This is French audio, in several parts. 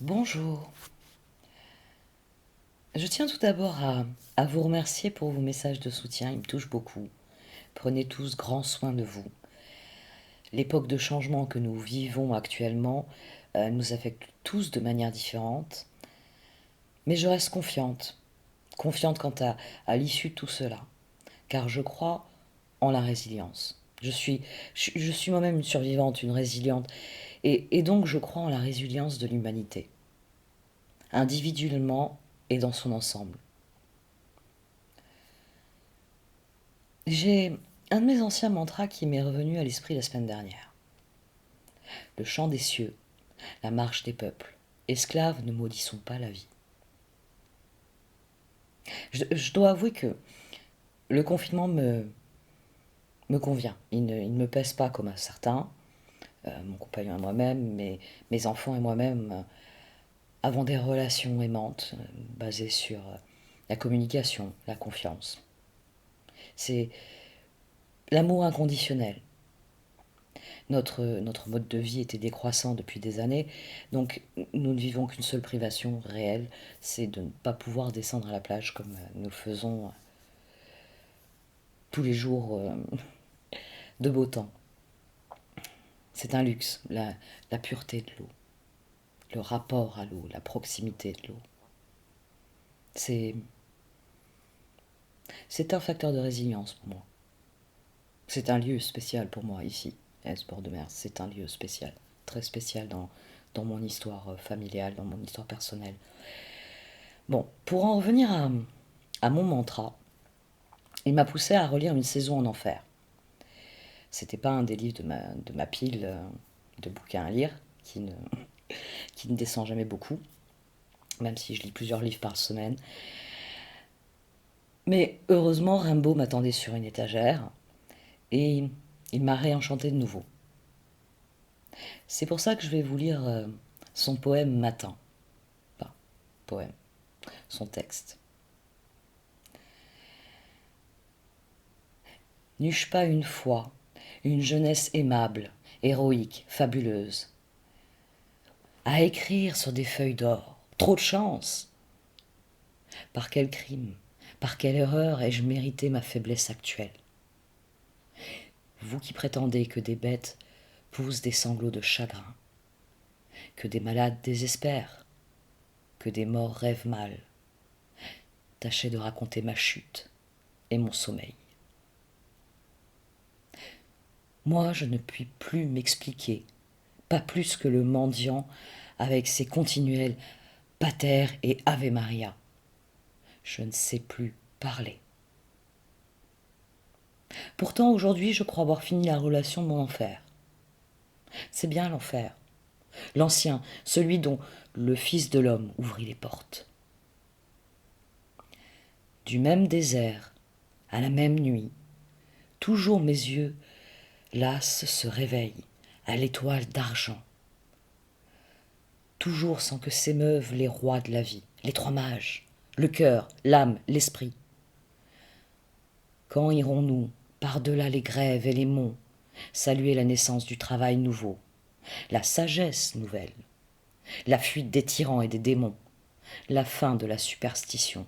Bonjour. Je tiens tout d'abord à vous remercier pour vos messages de soutien, ils me touchent beaucoup. Prenez tous grand soin de vous. L'époque de changement que nous vivons actuellement nous affecte tous de manière différente, mais je reste confiante, confiante quant à l'issue de tout cela, car je crois en la résilience. Je suis moi-même une survivante, une résiliente, et donc je crois en la résilience de l'humanité, individuellement et dans son ensemble. J'ai un de mes anciens mantras qui m'est revenu à l'esprit la semaine dernière. Le chant des cieux, la marche des peuples. Esclaves, ne maudissons pas la vie. Je dois avouer que le confinement me convient. Il ne me pèse pas comme à certains. Mon compagnon et moi-même, mes enfants et moi-même avons des relations aimantes basées sur la communication, la confiance. C'est l'amour inconditionnel. Notre mode de vie était décroissant depuis des années, donc nous ne vivons qu'une seule privation réelle, c'est de ne pas pouvoir descendre à la plage comme nous le faisons tous les jours de beau temps. C'est un luxe, la pureté de l'eau, le rapport à l'eau, la proximité de l'eau. C'est, c'est un facteur de résilience pour moi. C'est un lieu spécial pour moi ici, à Esport de Mer. C'est un lieu spécial, très spécial dans mon histoire familiale, dans mon histoire personnelle. Bon, pour en revenir à mon mantra, il m'a poussé à relire Une saison en enfer. C'était pas un des livres de ma pile de bouquins à lire, qui ne descend jamais beaucoup, même si je lis plusieurs livres par semaine. Mais heureusement, Rimbaud m'attendait sur une étagère et il m'a réenchanté de nouveau. C'est pour ça que je vais vous lire son poème Matin. Enfin, poème, son texte. N'eus-je pas une fois une jeunesse aimable, héroïque, fabuleuse, à écrire sur des feuilles d'or? Trop de chance! Par quel crime, par quelle erreur ai-je mérité ma faiblesse actuelle? Vous qui prétendez que des bêtes poussent des sanglots de chagrin, que des malades désespèrent, que des morts rêvent mal, tâchez de raconter ma chute et mon sommeil. Moi, je ne puis plus m'expliquer, pas plus que le mendiant avec ses continuels pater et ave Maria. Je ne sais plus parler. Pourtant, aujourd'hui, je crois avoir fini la relation de mon enfer. C'est bien l'enfer, l'ancien, celui dont le Fils de l'homme ouvrit les portes. Du même désert, à la même nuit, toujours mes yeux, las, se réveillent à l'étoile d'argent. Toujours sans que s'émeuvent les rois de la vie, les trois mages, le cœur, l'âme, l'esprit. Quand irons-nous, par-delà les grèves et les monts, saluer la naissance du travail nouveau, la sagesse nouvelle, la fuite des tyrans et des démons, la fin de la superstition,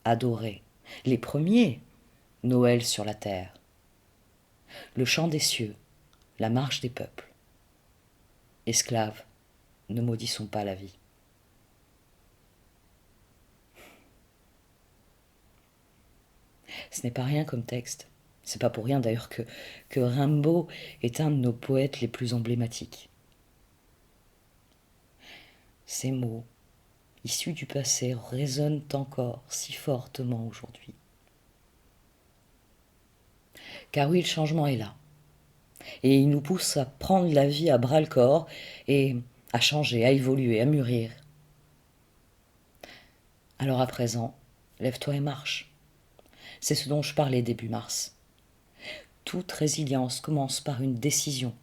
adorer les premiers, Noël sur la terre, le chant des cieux, la marche des peuples. Esclaves, ne maudissons pas la vie. Ce n'est pas rien comme texte. C'est pas pour rien d'ailleurs que Rimbaud est un de nos poètes les plus emblématiques. Ces mots, issus du passé, résonnent encore si fortement aujourd'hui. Car oui, le changement est là. Et il nous pousse à prendre la vie à bras-le-corps et à changer, à évoluer, à mûrir. Alors à présent, lève-toi et marche. C'est ce dont je parlais début mars. Toute résilience commence par une décision.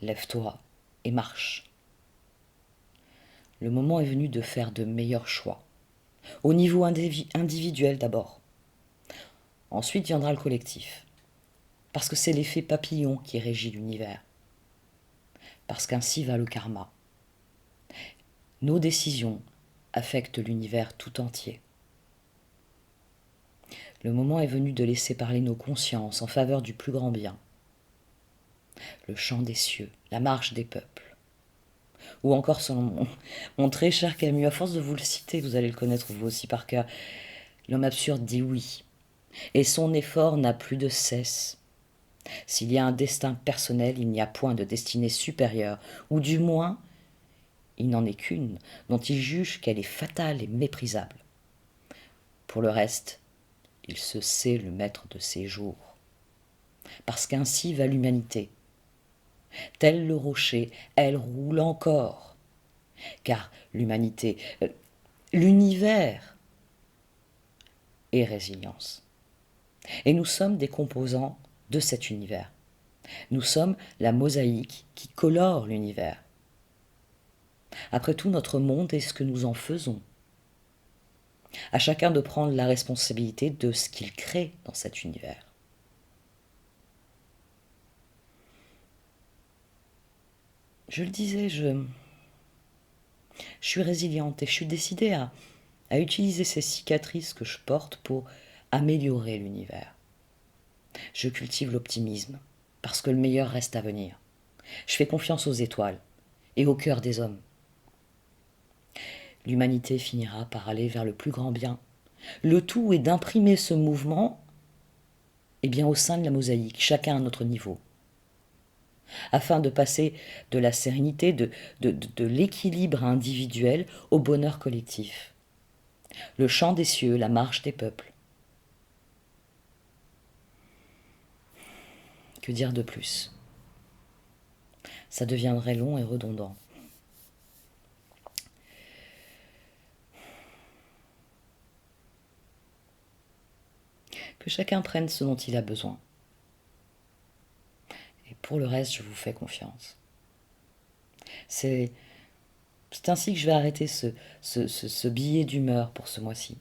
Lève-toi et marche. Le moment est venu de faire de meilleurs choix. Au niveau individuel d'abord. Ensuite viendra le collectif. Parce que c'est l'effet papillon qui régit l'univers. Parce qu'ainsi va le karma. Nos décisions affectent l'univers tout entier. Le moment est venu de laisser parler nos consciences en faveur du plus grand bien. Le chant des cieux, la marche des peuples. Ou encore selon mon très cher Camus, à force de vous le citer, vous allez le connaître vous aussi par cœur, l'homme absurde dit oui, et son effort n'a plus de cesse. S'il y a un destin personnel, il n'y a point de destinée supérieure, ou du moins, il n'en est qu'une, dont il juge qu'elle est fatale et méprisable. Pour le reste, il se sait le maître de ses jours. Parce qu'ainsi va l'humanité. Tel le rocher, elle roule encore. Car l'humanité, l'univers est résilience. Et nous sommes des composants de cet univers. Nous sommes la mosaïque qui colore l'univers. Après tout, notre monde est ce que nous en faisons. À chacun de prendre la responsabilité de ce qu'il crée dans cet univers. Je le disais, je suis résiliente et je suis décidée à utiliser ces cicatrices que je porte pour améliorer l'univers. Je cultive l'optimisme, parce que le meilleur reste à venir. Je fais confiance aux étoiles et au cœur des hommes. L'humanité finira par aller vers le plus grand bien. Le tout est d'imprimer ce mouvement au sein de la mosaïque, chacun à notre niveau, afin de passer de la sérénité, de l'équilibre individuel au bonheur collectif. Le chant des cieux, la marche des peuples. Que dire de plus? Ça deviendrait long et redondant. Que chacun prenne ce dont il a besoin. Et pour le reste, je vous fais confiance. C'est ainsi que je vais arrêter ce billet d'humeur pour ce mois-ci.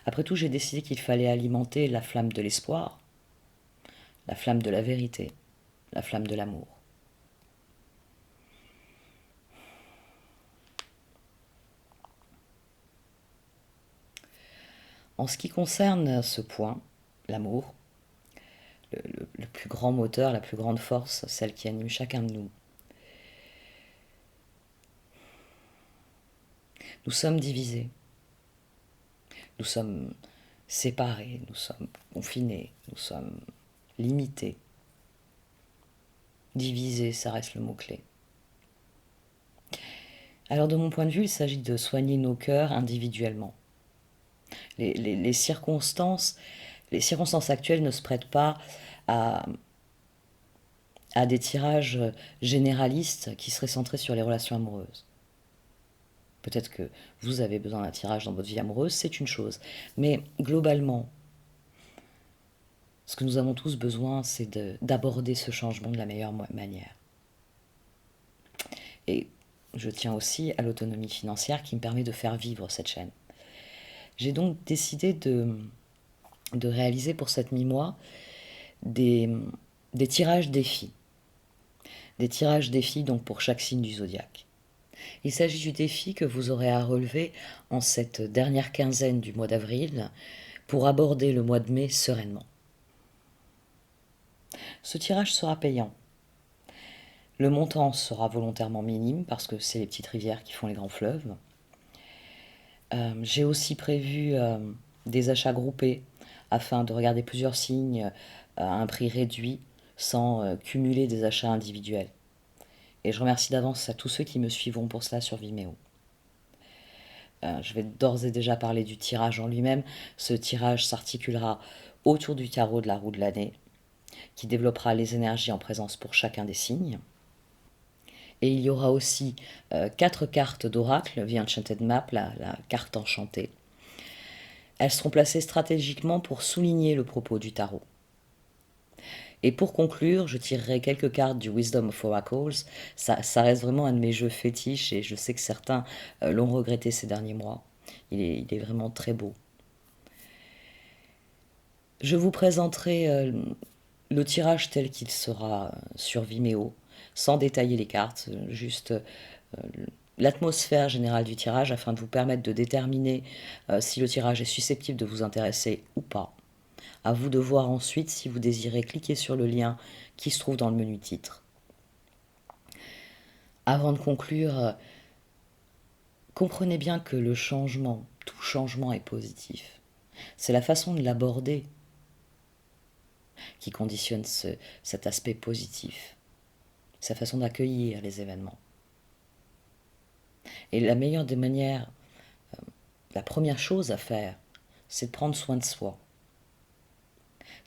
Après tout, j'ai décidé qu'il fallait alimenter la flamme de l'espoir, la flamme de la vérité, la flamme de l'amour. En ce qui concerne ce point, l'amour, le plus grand moteur, la plus grande force, celle qui anime chacun de nous, nous sommes divisés, nous sommes séparés, nous sommes confinés, nous sommes limités. Divisés, ça reste le mot-clé. Alors de mon point de vue, il s'agit de soigner nos cœurs individuellement. Les circonstances actuelles ne se prêtent pas à des tirages généralistes qui seraient centrés sur les relations amoureuses. Peut-être que vous avez besoin d'un tirage dans votre vie amoureuse, c'est une chose. Mais globalement, ce que nous avons tous besoin, c'est d'aborder ce changement de la meilleure manière. Et je tiens aussi à l'autonomie financière qui me permet de faire vivre cette chaîne. J'ai donc décidé de réaliser pour cette mi-mois des tirages défis. Des tirages défis donc pour chaque signe du zodiaque. Il s'agit du défi que vous aurez à relever en cette dernière quinzaine du mois d'avril pour aborder le mois de mai sereinement. Ce tirage sera payant. Le montant sera volontairement minime parce que c'est les petites rivières qui font les grands fleuves. J'ai aussi prévu des achats groupés afin de regarder plusieurs signes à un prix réduit sans cumuler des achats individuels. Et je remercie d'avance à tous ceux qui me suivront pour cela sur Vimeo. Je vais d'ores et déjà parler du tirage en lui-même. Ce tirage s'articulera autour du tarot de la roue de l'année, qui développera les énergies en présence pour chacun des signes. Et il y aura aussi 4 cartes d'oracle, The Enchanted Map, la carte enchantée. Elles seront placées stratégiquement pour souligner le propos du tarot. Et pour conclure, je tirerai quelques cartes du Wisdom of Oracles. Ça reste vraiment un de mes jeux fétiches et je sais que certains l'ont regretté ces derniers mois. Il est vraiment très beau. Je vous présenterai le tirage tel qu'il sera sur Vimeo, sans détailler les cartes, juste l'atmosphère générale du tirage afin de vous permettre de déterminer si le tirage est susceptible de vous intéresser ou pas. À vous de voir ensuite si vous désirez cliquer sur le lien qui se trouve dans le menu titre. Avant de conclure, comprenez bien que le changement, tout changement est positif. C'est la façon de l'aborder qui conditionne cet aspect positif, sa façon d'accueillir les événements. Et la meilleure des manières, la première chose à faire, c'est de prendre soin de soi.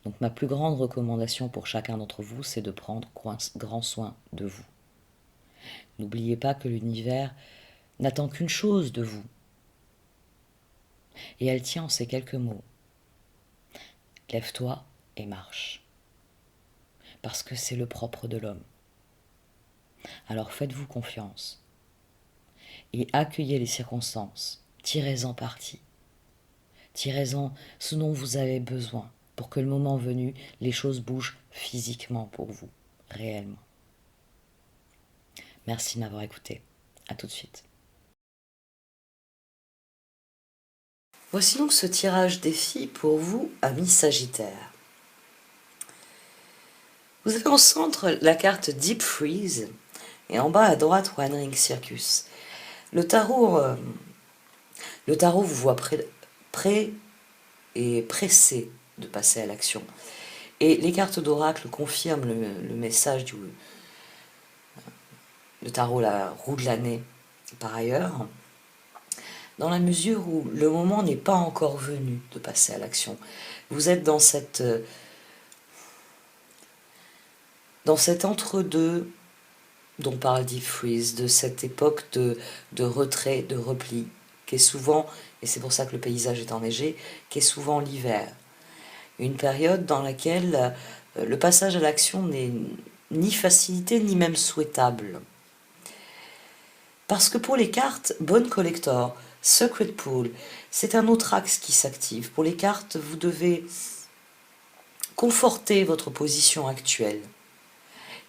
Donc ma plus grande recommandation pour chacun d'entre vous, c'est de prendre grand soin de vous. N'oubliez pas que l'univers n'attend qu'une chose de vous. Et elle tient en ces quelques mots. Lève-toi et marche. Parce que c'est le propre de l'homme. Alors faites-vous confiance. Et accueillez les circonstances. Tirez-en parti. Tirez-en ce dont vous avez besoin pour que le moment venu, les choses bougent physiquement pour vous, réellement. Merci de m'avoir écouté. À tout de suite. Voici donc ce tirage défi pour vous, amis Sagittaires. Vous avez au centre la carte Deep Freeze et en bas à droite One Ring Circus. Le tarot vous voit prêt et pressé de passer à l'action. Et les cartes d'oracle confirment le message le tarot, la roue de l'année, par ailleurs, dans la mesure où le moment n'est pas encore venu de passer à l'action. Vous êtes dans cet entre-deux dont parle Deep Freeze, de cette époque de retrait, de repli, qui est souvent, et c'est pour ça que le paysage est enneigé, qui est souvent l'hiver. Une période dans laquelle le passage à l'action n'est ni facilité, ni même souhaitable. Parce que pour les cartes Bone Collector, Secret Pool, c'est un autre axe qui s'active. Pour les cartes, vous devez conforter votre position actuelle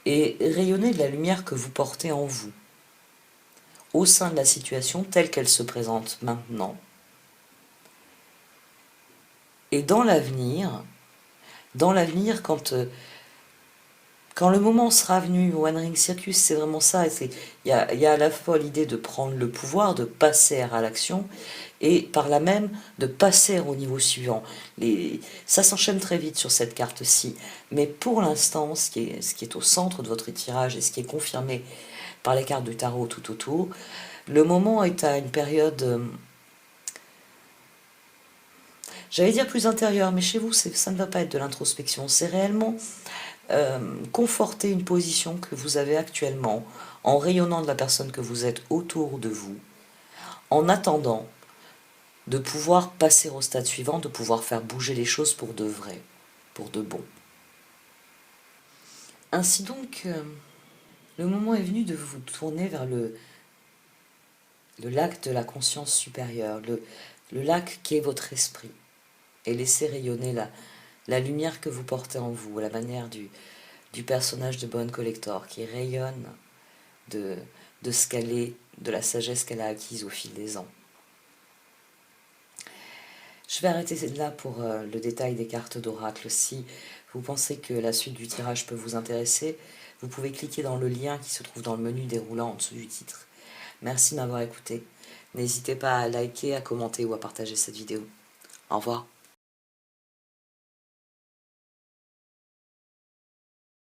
et rayonner de la lumière que vous portez en vous, au sein de la situation telle qu'elle se présente maintenant. Et dans l'avenir, quand le moment sera venu, One Ring Circus, c'est vraiment ça. Il y a à la fois l'idée de prendre le pouvoir, de passer à l'action, et par là même de passer au niveau suivant. Ça s'enchaîne très vite sur cette carte-ci. Mais pour l'instant, ce qui est au centre de votre tirage et ce qui est confirmé par les cartes du tarot tout autour, le moment est à une période, j'allais dire plus intérieure, mais chez vous, ça ne va pas être de l'introspection. C'est réellement conforter une position que vous avez actuellement en rayonnant de la personne que vous êtes autour de vous, en attendant de pouvoir passer au stade suivant, de pouvoir faire bouger les choses pour de vrai, pour de bon. Ainsi donc, le moment est venu de vous tourner vers le lac de la conscience supérieure, le lac qui est votre esprit, et laisser rayonner la lumière que vous portez en vous, à la manière du personnage de Bone Collector, qui rayonne de ce qu'elle est, de la sagesse qu'elle a acquise au fil des ans. Je vais arrêter là pour le détail des cartes d'oracle. Si vous pensez que la suite du tirage peut vous intéresser, vous pouvez cliquer dans le lien qui se trouve dans le menu déroulant en dessous du titre. Merci de m'avoir écouté. N'hésitez pas à liker, à commenter ou à partager cette vidéo. Au revoir.